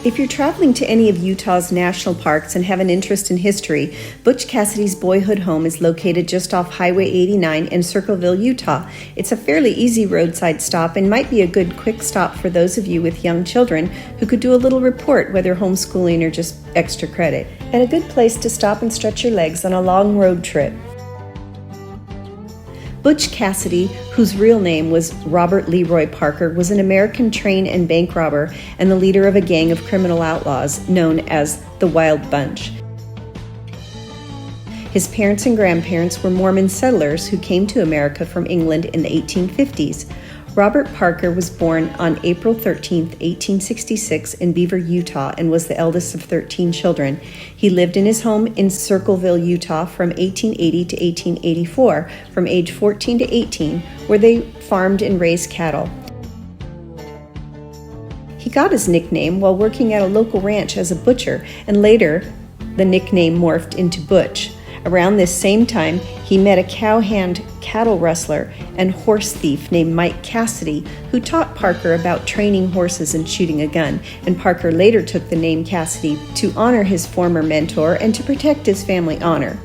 If you're traveling to any of Utah's national parks and have an interest in history, Butch Cassidy's Boyhood home is located just off Highway 89 in Circleville, Utah. It's a fairly easy roadside stop and might be a good quick stop for those of you with young children who could do a little report, whether homeschooling or just extra credit, and a good place to stop and stretch your legs on a long road trip. Butch Cassidy, whose real name was Robert Leroy Parker, was an American train and bank robber and the leader of a gang of criminal outlaws known as the Wild Bunch. His parents and grandparents were Mormon settlers who came to America from England in the 1850s. Robert Parker was born on April 13, 1866 in Beaver, Utah, and was the eldest of 13 children. He lived in his home in Circleville, Utah from 1880 to 1884, from age 14 to 18, where they farmed and raised cattle. He got his nickname while working at a local ranch as a butcher, and later the nickname morphed into Butch. Around this same time, he met a cowhand cattle rustler and horse thief named Mike Cassidy, who taught Parker about training horses and shooting a gun, and Parker later took the name Cassidy to honor his former mentor and to protect his family honor.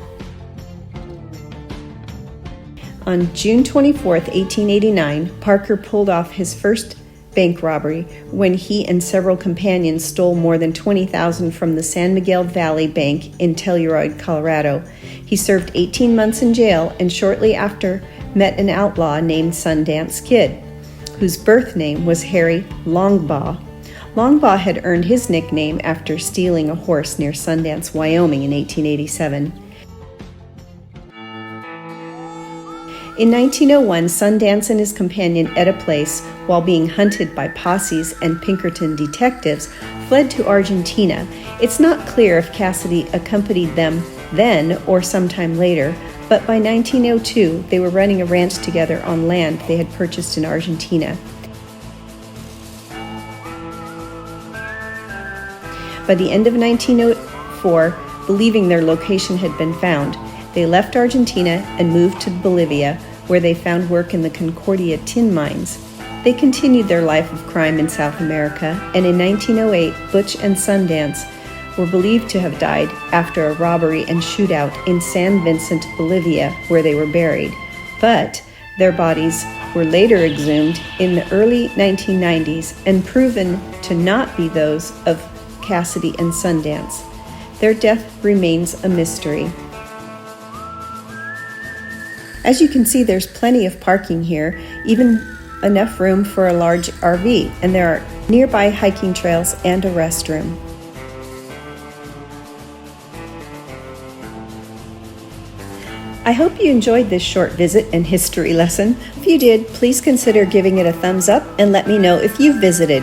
On June 24, 1889, Parker pulled off his first bank robbery when he and several companions stole more than $20,000 from the San Miguel Valley Bank in Telluride, Colorado. He served 18 months in jail and shortly after met an outlaw named Sundance Kid, whose birth name was Harry Longbaugh. Longbaugh had earned his nickname after stealing a horse near Sundance, Wyoming in 1887. In 1901, Sundance and his companion Etta Place, while being hunted by posses and Pinkerton detectives, fled to Argentina. It's not clear if Cassidy accompanied them then or sometime later, but by 1902 they were running a ranch together on land they had purchased in Argentina. By the end of 1904, believing their location had been found, they left Argentina and moved to Bolivia, where they found work in the Concordia tin mines. They continued their life of crime in South America, and in 1908, Butch and Sundance were believed to have died after a robbery and shootout in San Vicente, Bolivia, where they were buried. But their bodies were later exhumed in the early 1990s and proven to not be those of Cassidy and Sundance. Their death remains a mystery. As you can see, there's plenty of parking here, even enough room for a large RV, and there are nearby hiking trails and a restroom. I hope you enjoyed this short visit and history lesson. If you did, please consider giving it a thumbs up and let me know if you've visited.